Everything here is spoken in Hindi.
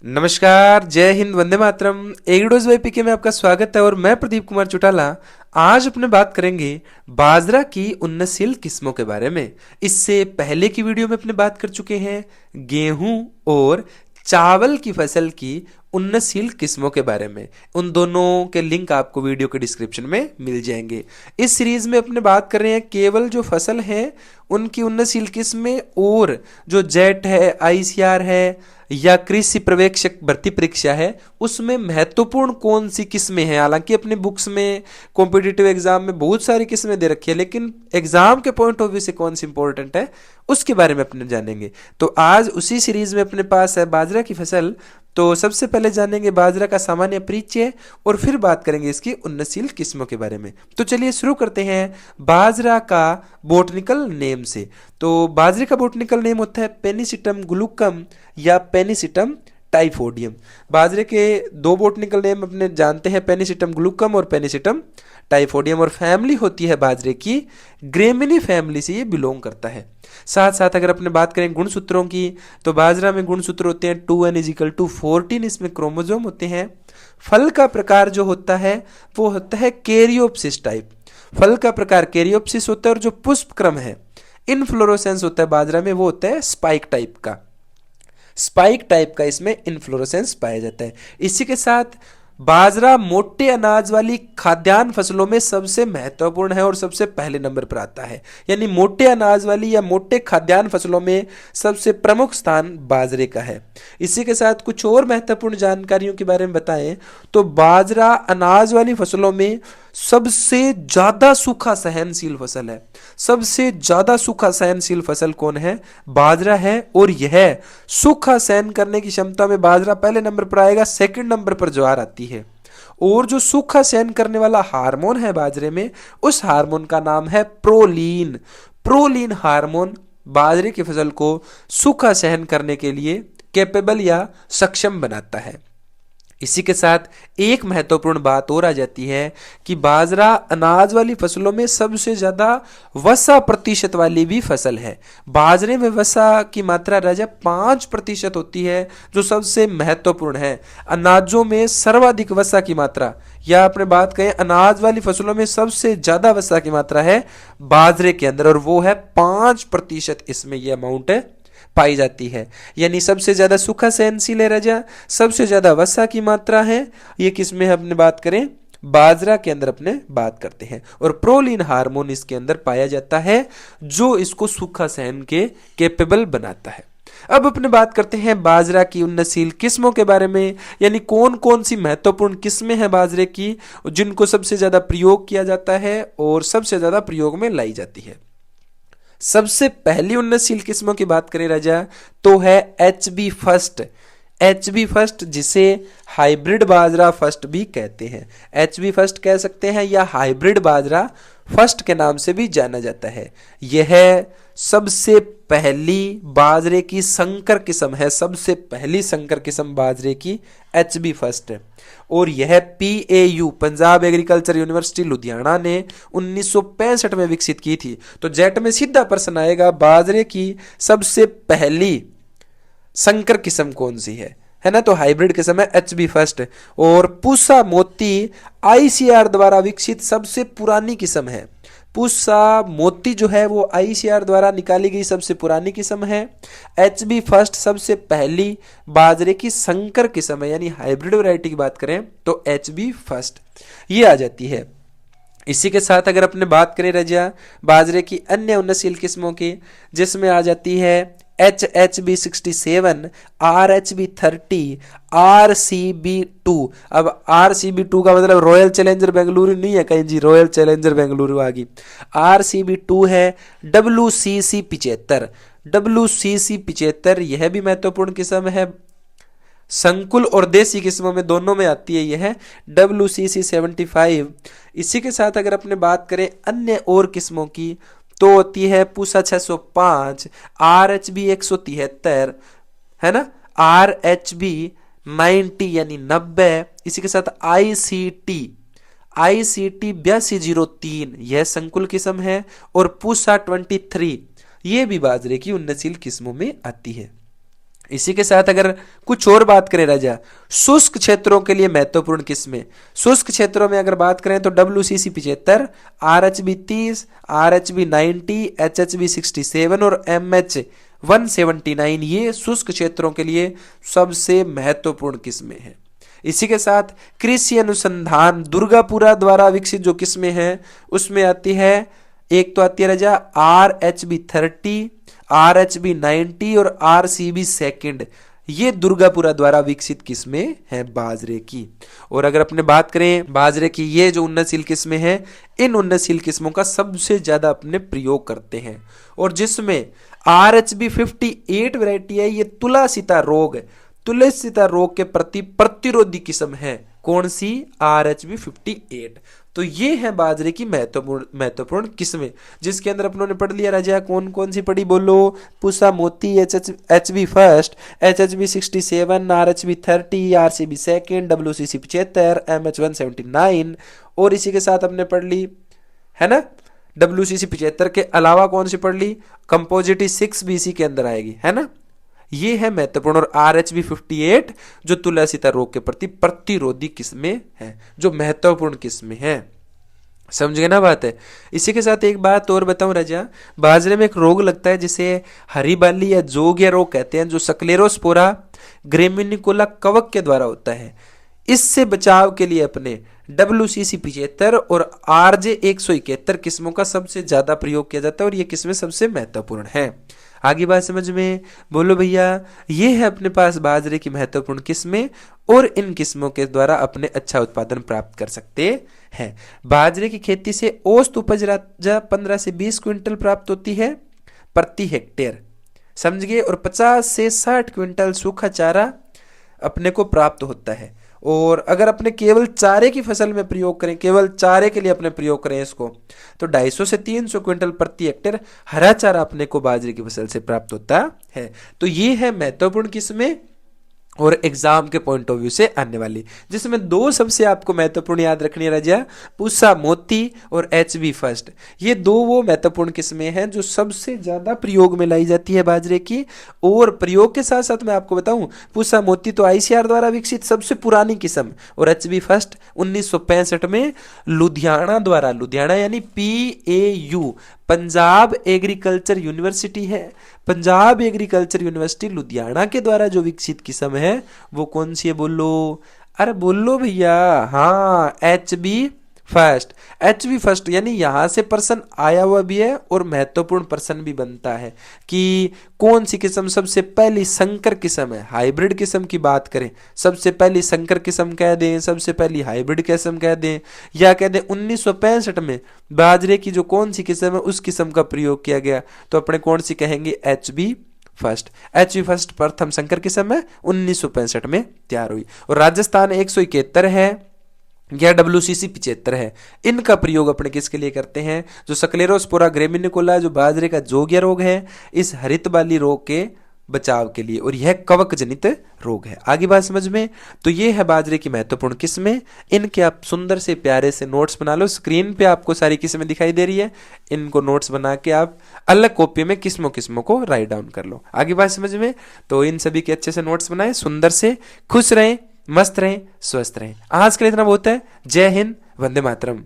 नमस्कार, जय हिंद, वंदे मातरम। एग्रोडोज वाई पीके में आपका स्वागत है और मैं प्रदीप कुमार चौटाला। आज अपने बात करेंगे बाजरा की उन्नतशील किस्मों के बारे में। इससे पहले की वीडियो में अपने बात कर चुके हैं गेहूं और चावल की फसल की उन्नतशील किस्मों के बारे में। उन दोनों के लिंक आपको वीडियो के डिस्क्रिप्शन में मिल जाएंगे। इस सीरीज में अपने बात कर रहे हैं केवल जो फसल है उनकी उन्नतशील किस्में, और जो जेट है, आईसीआर है या कृषि पर्यवेक्षक भर्ती परीक्षा है उसमें महत्वपूर्ण कौन सी किस्में हैं। हालांकि अपने बुक्स में कॉम्पिटिटिव एग्जाम में बहुत सारी किस्में दे रखी है, लेकिन एग्जाम के पॉइंट ऑफ व्यू से कौन सी इंपॉर्टेंट है उसके बारे में अपने जानेंगे। तो आज उसी सीरीज में अपने पास है बाजरा की फसल। तो सबसे पहले जानेंगे बाजरा का सामान्य परिचय और फिर बात करेंगे इसकी उन्नतशील किस्मों के बारे में। तो चलिए शुरू करते हैं बाजरा का बोटनिकल नेम से। तो बाजरे का बोटनिकल नेम होता है पेनिसिटम ग्लूकम या पेनिसिटम टाइफोडियम। बाजरे के दो बोटनिकल नेम अपने जानते हैं, पेनिसिटम ग्लूकम और पेनिसिटम टाइफोडियम, और फैमिली होती है बाजरे की ग्रेमिनी फैमिली से ये बिलोंग करता है। साथ साथ अगर अपने बात करें गुणसूत्रों की, तो बाजरा में गुणसूत्र होते हैं 2n=14, इसमें क्रोमोसोम होते हैं। फल का प्रकार जो होता है वो होता है कैरियोप्सिस टाइप। फल का प्रकार कैरियोप्सिस होता है, और जो पुष्प क्रम है इनफ्लोरोसेंस होता है बाजरा में, वो होता है स्पाइक टाइप का। स्पाइक टाइप का इसमें इन्फ्लोरेसेंस पाया जाता है। इसी के साथ बाजरा मोटे अनाज वाली खाद्यान्न फसलों में सबसे महत्वपूर्ण है और सबसे पहले नंबर पर आता है। यानी मोटे अनाज वाली या मोटे खाद्यान्न फसलों में सबसे प्रमुख स्थान बाजरे का है। इसी के साथ कुछ और महत्वपूर्ण जानकारियों के बारे में बताएं तो बाजरा अनाज वाली फसलों में सबसे ज्यादा सूखा सहनशील फसल है। सबसे ज्यादा सूखा सहनशील फसल कौन है? बाजरा है। और यह सूखा सहन करने की क्षमता में बाजरा पहले नंबर पर आएगा, सेकंड नंबर पर ज्वार आती है। और जो सूखा सहन करने वाला हार्मोन है बाजरे में, उस हार्मोन का नाम है प्रोलीन। प्रोलीन हार्मोन बाजरे की फसल को सूखा सहन करने के लिए कैपेबल या सक्षम बनाता है। इसी के साथ एक महत्वपूर्ण बात और आ जाती है कि बाजरा अनाज वाली फसलों में सबसे ज्यादा वसा प्रतिशत वाली भी फसल है। बाजरे में वसा की मात्रा राजा 5% होती है, जो सबसे महत्वपूर्ण है। अनाजों में सर्वाधिक वसा की मात्रा, या अपने बात करें अनाज वाली फसलों में सबसे ज्यादा वसा की मात्रा है बाजरे के अंदर, और वो है 5%। इसमें यह अमाउंट है पाई जाती है। यानी सबसे ज्यादा सूखा सहनशील है राजा, सबसे ज्यादा वसा की मात्रा है। ये किसमें अपने बात करें? बाजरा के अंदर अपने बात करते हैं। और प्रोलीन हार्मोन इसके अंदर पाया जाता है जो इसको सूखा सहन के कैपेबल बनाता है। अब अपने बात करते हैं बाजरा की उन्नतशील किस्मों के बारे में, यानी कौन कौन सी महत्वपूर्ण किस्में हैं बाजरे की जिनको सबसे ज्यादा प्रयोग किया जाता है और सबसे ज्यादा प्रयोग में लाई जाती है। सबसे पहली उन्नतशील किस्मों की बात करें राजा तो है HB फर्स्ट। HB फर्स्ट जिसे हाइब्रिड बाजरा फर्स्ट भी कहते हैं। HB फर्स्ट कह सकते हैं या हाइब्रिड बाजरा फर्स्ट के नाम से भी जाना जाता है। यह सबसे पहली बाजरे की संकर किस्म है। सबसे पहली संकर किस्म बाजरे की HB फर्स्ट है। और यह PAU Punjab agriculture university Ludhiana ने 1965 में विकसित की थी। तो जेट में सीधा प्रश्न आएगा बाजरे की सबसे पहली संकर किस्म कौन सी है ना? तो हाइब्रिड किस्म है HB फर्स्ट। और पूसा मोती ICR द्वारा विकसित सबसे पुरानी किस्म है। पूसा मोती जो है वो ICR द्वारा निकाली गई सबसे पुरानी किस्म है। HB फर्स्ट सबसे पहली बाजरे की संकर किस्म है, यानी हाइब्रिड वैरायटी की बात करें तो HB फर्स्ट ये आ जाती है। इसी के साथ अगर अपने बात करें रजिया बाजरे की अन्य उन्नतशील किस्मों की, जिसमें आ जाती है HHB67, RH30, RCB2। अब RCB2 का मतलब रॉयल चैलेंजर बेंगलुरु नहीं है कहीं जी, रॉयल चैलेंजर बेंगलुरु आ गई। RCB2 है WCC75। WCC75 यह भी महत्वपूर्ण किस्म है। संकुल और देसी किस्मों में दोनों में आती है यह WCC75। इसी के साथ अगर अपने बात करें अन्य और किस्मों की तो होती है पूसा 605, RHB 173 है ना, RHB 90 यानी 90। इसी के साथ ICT 8203 यह संकुल किस्म है। और पूसा 23 ये भी बाजरे की उन्नतशील किस्मों में आती है। इसी के साथ अगर कुछ और बात करें राजा, शुष्क क्षेत्रों के लिए महत्वपूर्ण किस्में, शुष्क क्षेत्रों में अगर बात करें तो WCC 75, RHB 30, RHB 90, HHB 67 और MH 179 ये शुष्क क्षेत्रों के लिए सबसे महत्वपूर्ण किस्में हैं। इसी के साथ कृषि अनुसंधान दुर्गापुरा द्वारा विकसित जो किस्में हैं उसमें आती है, एक तो आती है राजा RHB 30, RHB 90 और RCB 2, ये दुर्गापुरा द्वारा विकसित किस्में हैं बाजरे की। और अगर अपने बात करें बाजरे की, ये जो उन्नतशील किस्में हैं, इन उन्नतशील किस्मों का सबसे ज्यादा अपने प्रयोग करते हैं, और जिसमें RHB 58 वैरायटी है, ये तुलासिता रोग, तुलसीता रोग के प्रति प्रतिरोधी किस्म है। कौन सी? RHB 58। तो ये है बाजरे की महत्वपूर्ण किस्में, जिसके अंदर अपनों ने पढ़ लिया राजा, कौन कौन सी पढ़ी बोलो? पूसा मोती, HHB 1, HHB 67, RHB 30, RCB 2, WCC 75, MH 179, और इसी के साथ हमने पढ़ ली है ना WCC 75 के अलावा कौन सी पढ़ ली? कंपोजिटी 6BC के अंदर आएगी, है ना। ये है महत्वपूर्ण। और RHB 58 जो तुलसीता रोग के प्रति प्रतिरोधी किस्में हैं, जो महत्वपूर्ण किस्में हैं। समझ गए ना बात है। इसी के साथ एक बात और बताऊं राजा, बाजरे में एक रोग लगता है जिसे हरी बाली या जोगिया रोग कहते हैं, जो स्क्लेरोस्पोरा ग्रेमिनिकोला कवक के द्वारा होता है। इससे बचाव के लिए अपने WCC 75 और RJ 171 किस्मों का सबसे ज्यादा प्रयोग किया जाता है, और ये किस्में सबसे महत्वपूर्ण हैं। आगे बात समझ में बोलो भैया। ये है अपने पास बाजरे की महत्वपूर्ण किस्में, और इन किस्मों के द्वारा अपने अच्छा उत्पादन प्राप्त कर सकते हैं। बाजरे की खेती से औसत उपज 15 से 20 क्विंटल प्राप्त होती है प्रति हेक्टेयर, समझ गए। और 50 से 60 क्विंटल सूखा चारा अपने को प्राप्त होता है। और अगर अपने केवल चारे की फसल में प्रयोग करें, केवल चारे के लिए अपने प्रयोग करें इसको, तो 250 से 300 क्विंटल प्रति हेक्टेयर हरा चारा अपने को बाजरे की फसल से प्राप्त होता है। तो ये है महत्वपूर्ण किस्में और एग्जाम के पॉइंट ऑफ व्यू से आने वाली, जिसमें दो सबसे आपको महत्वपूर्ण याद रखनी है राजा, पूसा मोती और HB 1। ये दो वो महत्वपूर्ण किस्में हैं जो सबसे ज्यादा प्रयोग में लाई जाती है बाजरे की। और प्रयोग के साथ साथ मैं आपको बताऊं, पूसा मोती तो ICR द्वारा विकसित सबसे पुरानी किस्म, और HB 1 1965 में लुधियाना द्वारा, लुधियाना यानी PAU पंजाब एग्रीकल्चर यूनिवर्सिटी है, पंजाब एग्रीकल्चर यूनिवर्सिटी लुधियाना के द्वारा जो विकसित किस्म है वो कौन सी है बोलो? अरे बोलो भैया। हाँ, HB 1। HB 1 यानी यहां से प्रश्न आया हुआ भी है और महत्वपूर्ण प्रश्न भी बनता है कि कौन सी किस्म सबसे पहली संकर किस्म है। हाइब्रिड किस्म की बात करें, सबसे पहली संकर किस्म कह दें, सबसे पहली हाइब्रिड किस्म कह दें, या कह दें 1965 में बाजरे की जो कौन सी किस्म है उस किस्म का प्रयोग किया गया, तो अपने कौन सी कहेंगे? HB 1। HB 1 प्रथम संकर किस्म है, 1965 में तैयार हुई। और राजस्थान 171 है या WCC 75 है। इनका प्रयोग अपने किसके लिए करते हैं? जो स्क्लेरोस्पोरा ग्रेमिनिकोला जो बाजरे का जोगिया रोग है, इस हरित बाली रोग के बचाव के लिए, और यह कवक जनित रोग है। आगे बात समझ में। तो ये है बाजरे की महत्वपूर्ण किस्में। इनके आप सुंदर से प्यारे से नोट्स बना लो। स्क्रीन पे आपको सारी किस्में दिखाई दे रही है, इनको नोट्स बना के आप अलग कॉपी में किस्मों किस्मों को राइट डाउन कर लो। आगे बात समझ में। तो इन सभी के अच्छे से नोट्स बनाए, सुंदर से, खुश रहें, मस्त रहें, स्वस्थ रहें। आज के लिए इतना बहुत है। जय हिंद, वंदे मातरम।